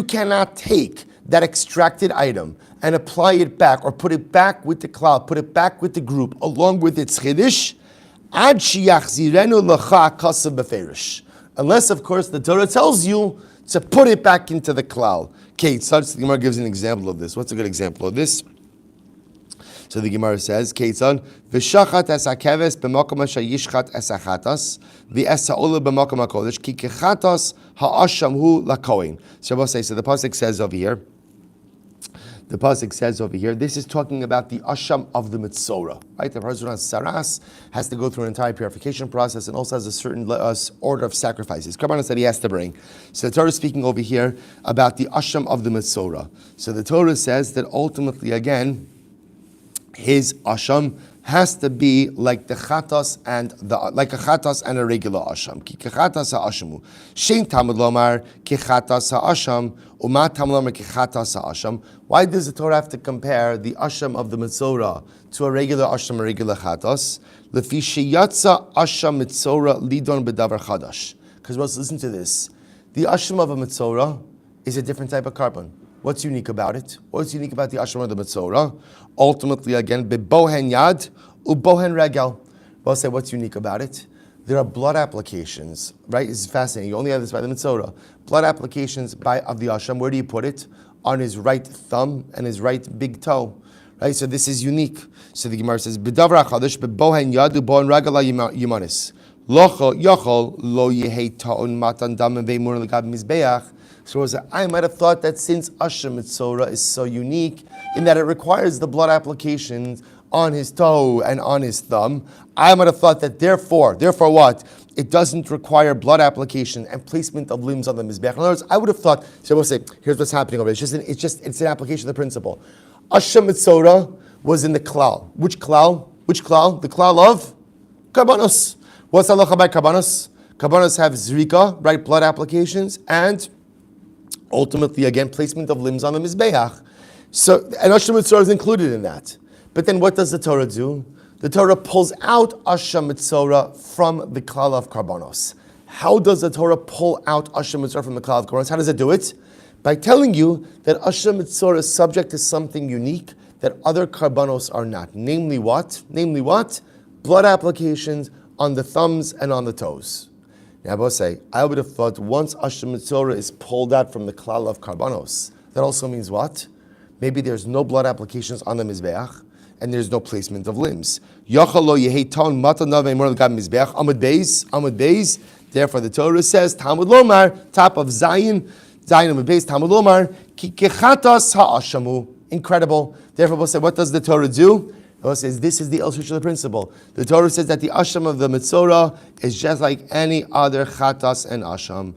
cannot take that extracted item and apply it back, or put it back with the klal, put it back with the group, along with its chiddush, unless, of course, the Torah tells you to put it back into the klal. Okay, so the Gemara gives an example of this. What's a good example of this? So the Gemara says, Keitzon, v'shachat es hakeves b'makom sheyishchat es hachatas, v'es ha'olah b'makom hakodesh, ki kechatas ha'asham hu lakohen. So the pasuk says over here, this is talking about the asham of the Mesorah, right? The person on saras has to go through an entire purification process and also has a certain order of sacrifices, karbanos that he has to bring. So the Torah is speaking over here about the asham of the Mesorah. So the Torah says that ultimately, again, his asham has to be like the chatas and like a chatas and a regular asham. Ki kechatas ha'ashamu. Shein tamud lomar kechatas ha'asham uma tamud lomar kechatas ha'asham. Why does the Torah have to compare the asham of the Mesorah to a regular asham, a regular chatas? Lefi sheyatza asham Mesorah lidon bedavar chadash. Because let's listen to this. The asham of a Mesorah is a different type of carbon. What's unique about it? What's unique about the Ashram of the Mesorah? Ultimately, again, bebohen yad ubohen regel. We'll say what's unique about it. There are blood applications, right? It's fascinating. You only have this by the Mesorah. Blood applications of the Ashram. Where do you put it? On his right thumb and his right big toe. Right? So this is unique. So the Gemara says, B'davar HaChadosh bebohen yad ubohen regel yimanis. Locho yochol lo yehei ta'on matan dam ve'mur l'gab mizbeach. So I might have thought that since Ashram Mesorah is so unique in that it requires the blood applications on his toe and on his thumb, I might have thought that therefore what? It doesn't require blood application and placement of limbs on the Mizbeach. In other words, I would have thought, so we'll say, here's what's happening over here. It's an application of the principle. Ashram Mesorah was in the klal. Which klal? The klal of karbanos. What's halacha by karbanos? Karbanos have zrika, right, blood applications, and ultimately, again, placement of limbs on the Mizbeach. So, and Ashram Mesorah is included in that. But then what does the Torah do? The Torah pulls out Ashram Mesorah from the klal of karbanos. How does the Torah pull out Ashram Mesorah from the klal of karbanos? How does it do it? By telling you that Ashram Mesorah is subject to something unique that other karbanos are not. Namely what? Blood applications on the thumbs and on the toes. Now, I will say, I would have thought once Ashram Mesorah is pulled out from the klal of karbanos, that also means what? Maybe there's no blood applications on the Mizbeach, and there's no placement of limbs. Amud Beis. Therefore, the Torah says, Talmud Lomar, top of Zion, Amud Beis, Talmud Lomar, Ki kechatas ha'ashamu. Incredible. Therefore, we'll say, what does the Torah do? It says this is the illustration of the principle. The Torah says that the asham of the Mesorah is just like any other chatas and asham.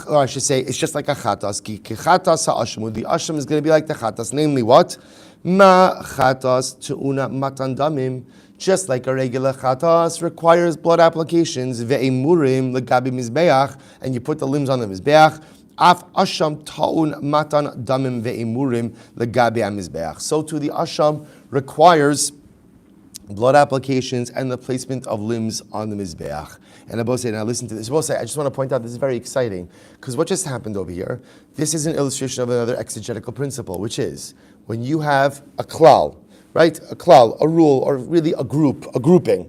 Or I should say, it's just like a chatas. Ki chatas ha'ashamu. The asham is going to be like the chatas. Namely what? Ma chatas tu'una matan damim. Just like a regular chatas requires blood applications. Ve'emurim legabi mizbeach. And you put the limbs on the mizbeach. Af asham ta'un matan damim ve'emurim legabi mizbeach. So too the asham requires blood applications and the placement of limbs on the Mizbeach. And Abba say, now listen to this. Abba say, I just want to point out this is very exciting because what just happened over here, this is an illustration of another exegetical principle, which is when you have a klal, right? A klal, a rule, or really a grouping,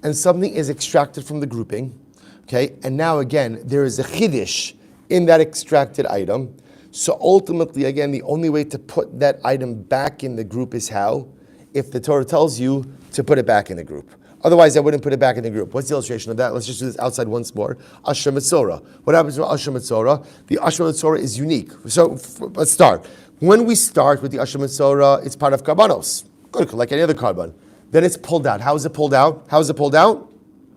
and something is extracted from the grouping, okay? And now again, there is a chiddush in that extracted item. So ultimately, again, the only way to put that item back in the group is how? If the Torah tells you to put it back in the group. Otherwise, I wouldn't put it back in the group. What's the illustration of that? Let's just do this outside once more. Ashram Mesorah. What happens with Ashram Mesorah? The Ashram Mesorah is unique. So let's start. When we start with the Ashram Mesorah, it's part of karbanos. Good, like any other carbon. Then it's pulled out. How is it pulled out? How is it pulled out?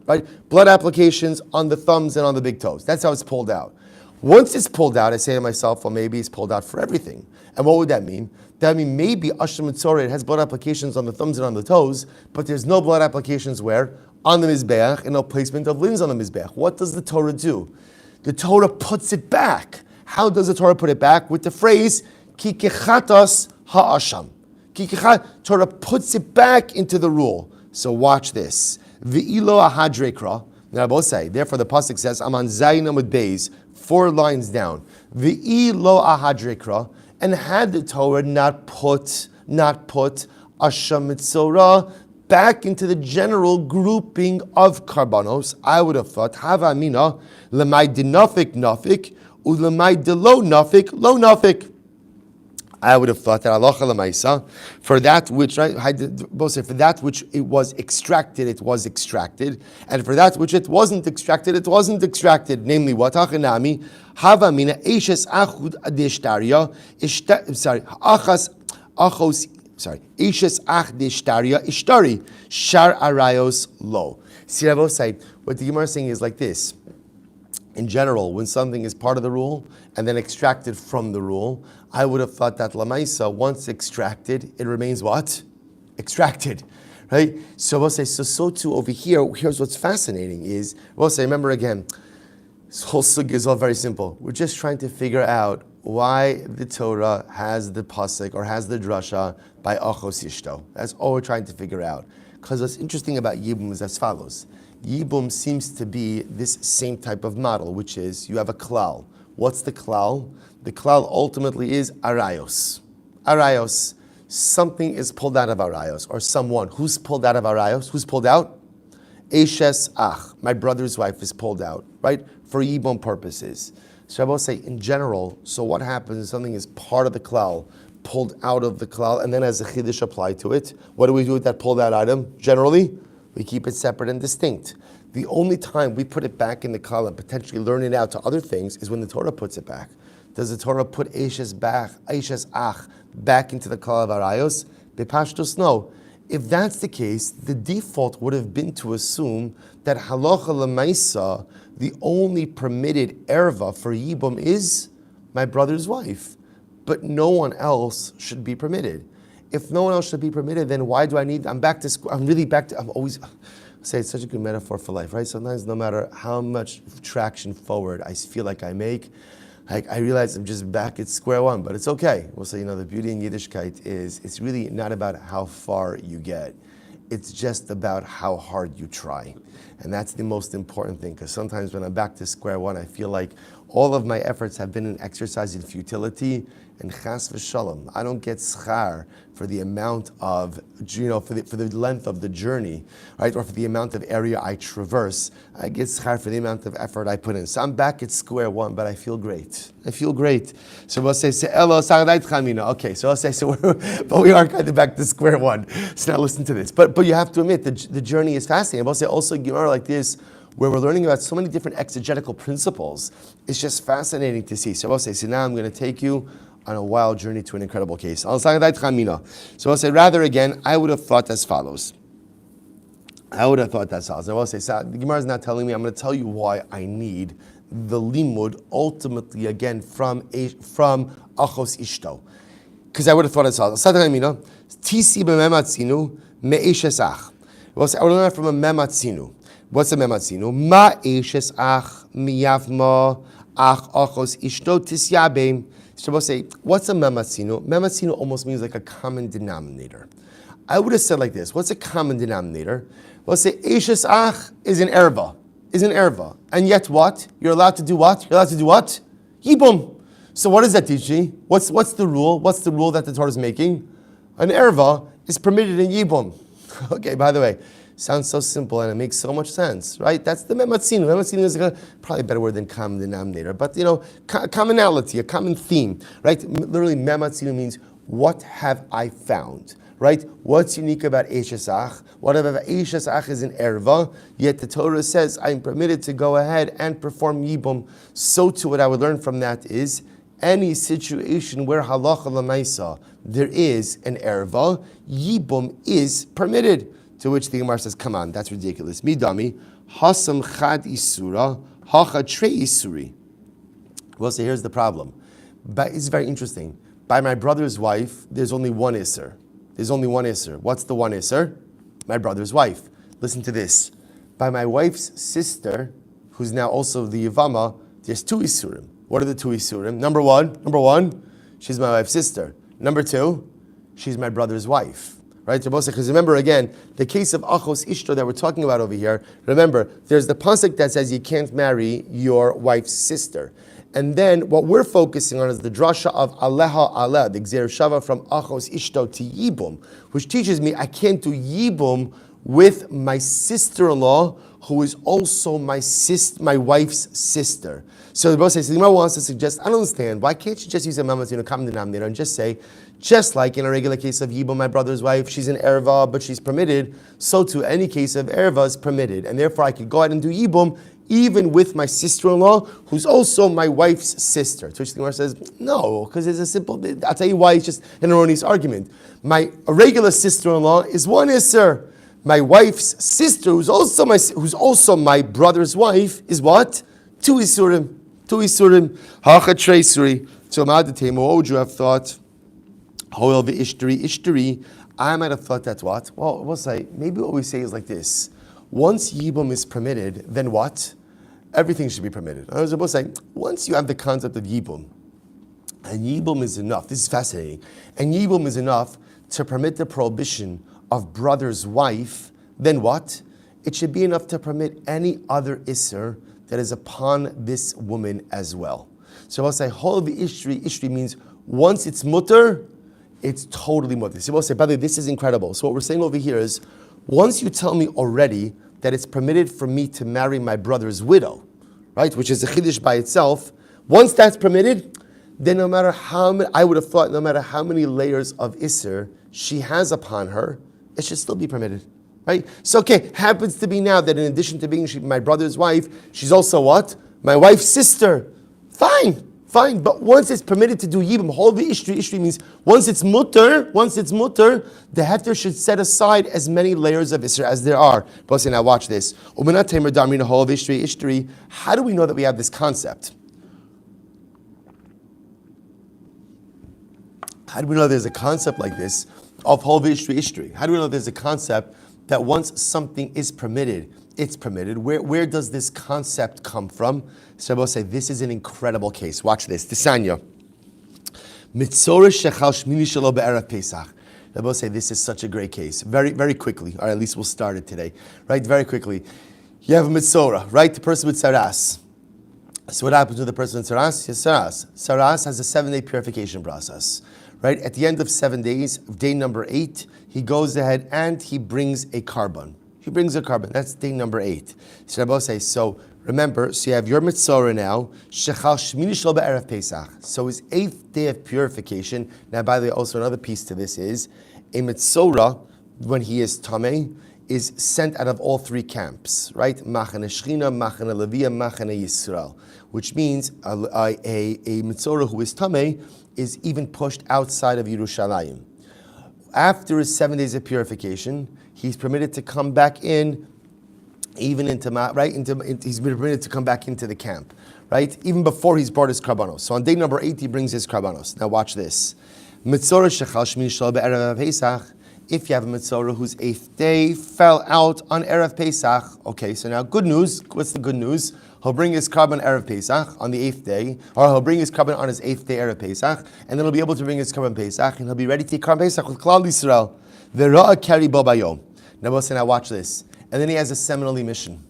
Right? Blood applications on the thumbs and on the big toes. That's how it's pulled out. Once it's pulled out, I say to myself, well, maybe it's pulled out for everything. And what would that mean? That would mean maybe Ashram Mesorah, it has blood applications on the thumbs and on the toes, but there's no blood applications where? On the Mizbeach, and no placement of limbs on the Mizbeach. What does the Torah do? The Torah puts it back. How does the Torah put it back? With the phrase, Ki kechatas ha'asham. Torah puts it back into the rule. So watch this. V'ilo ahadrekra. Now both say, therefore the pasuk says, Aman zayin amud beis, 4 lines down. V'ilo ahadrekra. And had the Torah not put Ashram Mesorah back into the general grouping of karbanos, I would have thought, Hava Amina, Lemai dinafik nafik, Ulemai de lo nafik. I would have thought that halacha lemaisa, for that which, right, both say, for that which it was extracted, it was extracted, and for that which it wasn't extracted, it wasn't extracted. Namely, what hachanami hava mina eshes achud adishtaria eshes ach dishtaria ishtari shar arayos lo. See, I both say what the Gemara is saying is like this. In general, when something is part of the rule and then extracted from the rule, I would have thought that lamaisa, once extracted, it remains what? Extracted, right? So we'll say, so too over here, here's what's fascinating is, we'll say, remember again, this whole sugya is all very simple. We're just trying to figure out why the Torah has the pasuk or has the drasha by achos ishto. That's all we're trying to figure out. Because what's interesting about Yibum is as follows. Yibum seems to be this same type of model, which is you have a klal. What's the klal? The klal ultimately is arayos. Arayos. Something is pulled out of arayos, or someone. Who's pulled out of arayos? Who's pulled out? Eshes ach. My brother's wife is pulled out, right? For Yibum purposes. So I will say, in general, so what happens if something is part of the klal, pulled out of the klal, and then has a chiddush applied to it? What do we do with that pulled out item? Generally, we keep it separate and distinct. The only time we put it back in the klal and potentially learn it out to other things is when the Torah puts it back. Does the Torah put Eshes Ach back into the klal of Arayos? Bepashtos, no. If that's the case, the default would have been to assume that halacha lemaisa, the only permitted erva for Yibum is my brother's wife. But no one else should be permitted. If no one else should be permitted, then why do I need, I'm always, say it's such a good metaphor for life, right? Sometimes no matter how much traction forward I feel like I make, I realize I'm just back at square one, but it's okay. We'll say, the beauty in Yiddishkeit is it's really not about how far you get. It's just about how hard you try. And that's the most important thing, because sometimes when I'm back to square one, I feel like all of my efforts have been an exercise in futility, and chas v'shalom, I don't get schar for the amount of, for the length of the journey, right, or for the amount of area I traverse. I get schar for the amount of effort I put in. So I'm back at square one, but I feel great. So we'll say, okay, so I'll say, but we are kind of back to square one. So now listen to this. But you have to admit, the journey is fascinating. I'll say also, Gemara like this, where we're learning about so many different exegetical principles, it's just fascinating to see. So I'll say, now I'm going to take you on a wild journey to an incredible case. So I'll say, rather again, I would have thought as follows. I will say, the Gemara is not telling me, I'm going to tell you why I need the limud, ultimately again, from achos ishto. Because I would have thought as follows. Tisi b'mematzinu me'eshes ach. I would learn from a mematzinu. What's a mematzinu? Ma eshes ach miyavma ach achos ishto tisyabeim. So we'll say, what's a mematzinu? Mematzinu almost means like a common denominator. I would have said like this, what's a common denominator? We'll say, Eshes Ach is an erva. And yet what? You're allowed to do what? Yibum. So what does that teach me? What's the rule? What's the rule that the Torah is making? An erva is permitted in Yibum. Okay, by the way, sounds so simple and it makes so much sense, right? That's the mematzinu. Mematzinu is probably a better word than common denominator, but commonality, a common theme, right? Literally, mematzinu means what have I found, right? What's unique about Eishesach? What about Eishesach is an erva, yet the Torah says I'm permitted to go ahead and perform yibum. So too, what I would learn from that is any situation where halacha l'maisa there is an erva, yibum is permitted. To which the Gemara says, come on, that's ridiculous. Midami, hasam chad isura, hacha tre isuri. Well, so here's the problem. But it's very interesting. By my brother's wife, there's only one isser. There's only one isser. What's the one isser? My brother's wife. Listen to this. By my wife's sister, who's now also the Yevama, there's two isurim. What are the two isurim? Number one, she's my wife's sister. Number two, she's my brother's wife. Right? Because remember again, the case of Achos Ishto that we're talking about over here, remember, there's the pasuk that says you can't marry your wife's sister. And then what we're focusing on is the drasha of Aleha Aleh, the Gzer Shava from Achos Ishto to Yibum, which teaches me I can't do Yibum with my sister-in-law, who is also my wife's sister. So the Rebbe says, the Gemara wants to suggest, I don't understand, why can't you just use a mamat, common denominator, and just say, just like in a regular case of Yibum, my brother's wife, she's an erva, but she's permitted, so too any case of erva is permitted. And therefore I could go ahead and do Yibum, even with my sister-in-law, who's also my wife's sister. To which the Gemara says, no, because it's a simple, I'll tell you why it's just an erroneous argument. A regular sister-in-law is one isser. My wife's sister, who's also my brother's wife, is what? Two isurim. Hacha tre isuri. So what would you have thought? Hoel v'ishtari. I might have thought that what? Well, we'll say, maybe what we say is like this. Once Yibum is permitted, then what? Everything should be permitted. I was supposed to say, once you have the concept of Yibum, and Yibum is enough, this is fascinating, and Yibum is enough to permit the prohibition of brother's wife, then what? It should be enough to permit any other isser that is upon this woman as well. So I'll say, Hol v'ishtri means once it's mutter, it's totally mutter. So I'll say, by the way, this is incredible. So what we're saying over here is, once you tell me already that it's permitted for me to marry my brother's widow, right, which is a chiddush by itself, once that's permitted, then no matter how many, I would have thought, no matter how many layers of isser she has upon her, it should still be permitted, right? So okay, happens to be now that in addition to being my brother's wife, she's also what? My wife's sister. Fine. But once it's permitted to do yibum, hol v'ishtri means once it's mutter, the heter should set aside as many layers of isra as there are. But now watch this. How do we know that we have this concept? How do we know there's a concept like this of hol v'ishtri? How do we know there's a concept that once something is permitted, it's permitted? Where does this concept come from? So I will say this is an incredible case. Watch this. Tisanya. Mesorah shechal shmini shelo be'erev Pesach. I will say this is such a great case. Very, very quickly. Or at least we'll start it today. Right? Very quickly. You have a Mesorah, right? The person with saras. So what happens with the person with saras? Yes, saras. Saras has a 7-day purification process. Right? At the end of 7 days, day number 8, he goes ahead and he brings a carbon. That's day number 8. So Rabbi say, so remember, so you have your Mesorah now, Shechal Shmini Shel Be'erev Pesach. So his 8th day of purification. Now, by the way, also another piece to this is, a Mesorah, when he is Tameh, is sent out of all 3 camps, right? Machane Shechina, Machane Levia, Machane Yisrael. Which means a Mesorah who is Tameh is even pushed outside of Yerushalayim. After his 7 days of purification, he's permitted to come back in, even into he's permitted to come back into the camp, right? Even before he's brought his karbanos. So on day number 8, he brings his karbanos. Now watch this. Mesorah shechal shmini shel be'erev Pesach. If you have a Mesorah whose 8th day fell out on Erev Pesach, okay, so now good news. What's the good news? He'll bring his carbon Erev Pesach on the 8th day, or he'll bring his carbon on his 8th day Erev Pesach, and then he'll be able to bring his carbon Pesach, and he'll be ready to take carbon Pesach with Klal Yisrael. V'ra'a kari bo bayom. Now we'll say, now watch this. And then he has a seminal emission.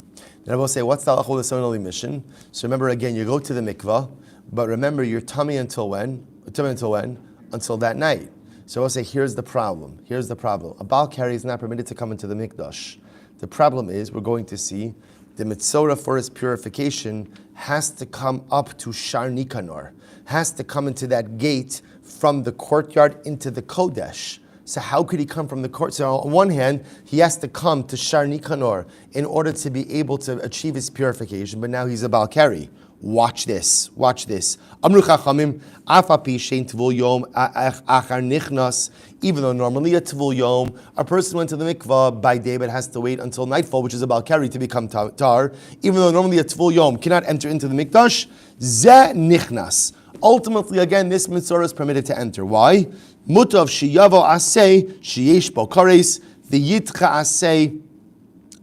Now we'll say, what's the halachah of the seminal emission? So remember again, you go to the mikvah, but remember your tummy until when? Until that night. So we'll say, here's the problem. A Baal Kari is not permitted to come into the mikdash. The problem is, we're going to see, the Mesorah for his purification has to come up to Shar Nikanor, has to come into that gate from the courtyard into the Kodesh. So how could he come from the court? So on one hand, he has to come to Shar Nikanor in order to be able to achieve his purification, but now he's a Baal Keri. Watch this. Amru Chachamim, Afapi Shein Tvul Yom Achar Nichnas. Even though normally a Tvul Yom, a person went to the mikvah by day but has to wait until nightfall, which is a Baal Keri, to become tar. Even though normally a Tvul Yom cannot enter into the mikdash, Ze Nichnas. Ultimately, again, this Mesorah is permitted to enter. Why? Mutav Shiyavo Aseh Sheyesh Bo Kares, the Yitcha Aseh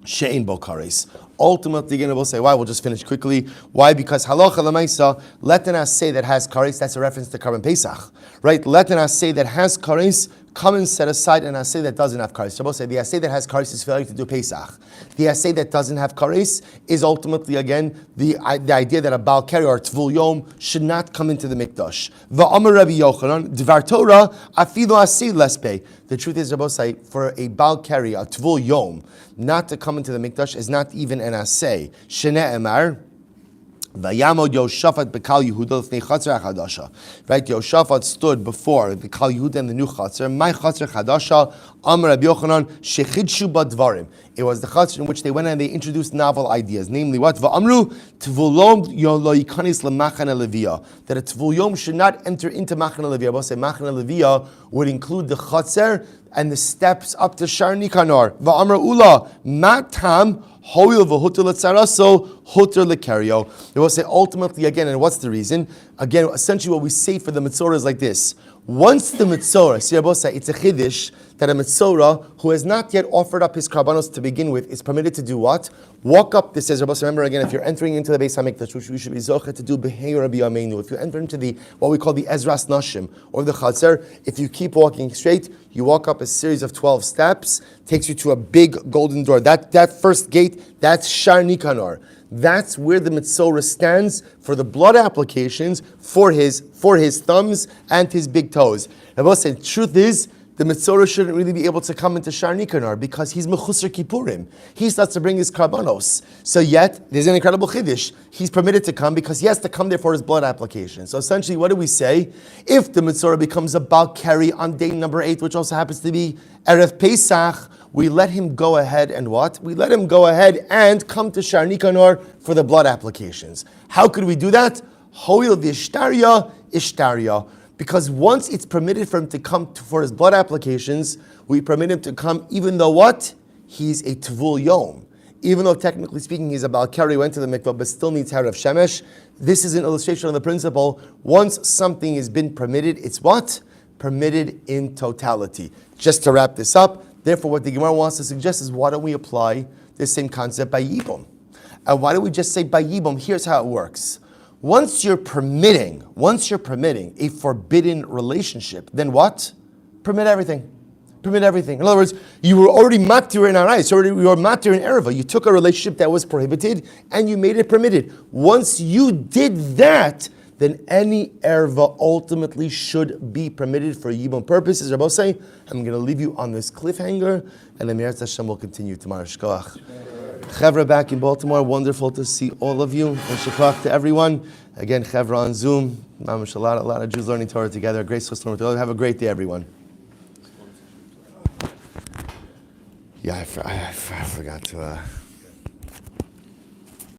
She'ein Bo Kares. Ultimately, again, we'll say why. We'll just finish quickly. Why? Because halacha lemaisa, let an asay that has kares, that's a reference to Karban Pesach, right? Let an asay that has kares come and set aside an asay that doesn't have kares. So we'll say the asay that has kares is failing to do Pesach. The asay that doesn't have kares is ultimately, again, the idea that a Baal Keri or Tvul Yom should not come into the mikdash. Va'amar Rabbi Yochanan, Dvar Torah, afilu asay lespe. The truth is, Rabbi say, for a Baal Keri, a Tvul Yom, not to come into the mikdash is not even an asay. Shene Emar, Vayamod Yoshafat Bekal Yehuda Lefnei Chatzar Chadasha. Right, Yoshafat stood before the Kal Yehuda and the new Chatzar. My Chatzar Chadasha, Amar Rabbi Yochanan, Shechidshu Badvarim. It was the Chatzar in which they went and they introduced novel ideas, namely what? Va'amru Tvulom Lo Yikanis LeMachane Leviyah. That a Tvul Yom should not enter into Machane Leviyah. But say Machane Leviyah would include the Chatzar and the steps up to Shar Nikanor. Va'amra Ula Matam Hoil v'huter l'tzaraso, huter l'kerio. They will say ultimately again, and what's the reason? Again, essentially what we say for the Mesorah is like this. Once the Mesorah, see Rabbi say, it's a chiddush that a Mesorah who has not yet offered up his karbanos to begin with is permitted to do what? Walk up, this says Rabbi, remember again, if you're entering into the Beis HaMikdash, which we should be zocheh to do b'hei Rabbi Yameinu, if you enter into the, what we call the Ezras Nashim, or the Chatzar, if you keep walking straight, you walk up a series of 12 steps, takes you to a big golden door. That first gate, that's Shar Nikanor. That's where the Mesorah stands for the blood applications for his thumbs and his big toes. Rabbi said, truth is, the Mesorah shouldn't really be able to come into Shar Nikanor because he's Mechusar Kippurim. He starts to bring his karbanos. So yet, there's an incredible chiddush. He's permitted to come because he has to come there for his blood application. So essentially, what do we say? If the Mesorah becomes a Baal Keri on day number 8, which also happens to be Erev Pesach, we let him go ahead and what? We let him go ahead and come to Shar Nikanor for the blood applications. How could we do that? Hoil v'ishtaria, ishtaria. Because once it's permitted for him to come for his blood applications, we permit him to come even though what? He's a Tvul Yom. Even though technically speaking he's a Baal Keri, went to the mikvah, but still needs Harav Shemesh. This is an illustration of the principle. Once something has been permitted, it's what? Permitted in totality. Just to wrap this up, therefore what the Gemara wants to suggest is why don't we apply the same concept by Yibum? And why don't we just say by Yibum, here's how it works. Once you're permitting a forbidden relationship, then what? Permit everything. Permit everything. In other words, you were already matir in our eyes. You were matir in ereva. You took a relationship that was prohibited and you made it permitted. Once you did that, then any erva ultimately should be permitted for yibum purposes. Rabbi say, I'm going to leave you on this cliffhanger, and the Meretz Hashem will continue tomorrow. Shkoach. Chevra back in Baltimore. Wonderful to see all of you. And shkoach to everyone. Again, Chevra on Zoom. Mamash, a lot of Jews learning Torah together. Grace to learn together. Have a great day, everyone. Yeah, I forgot to.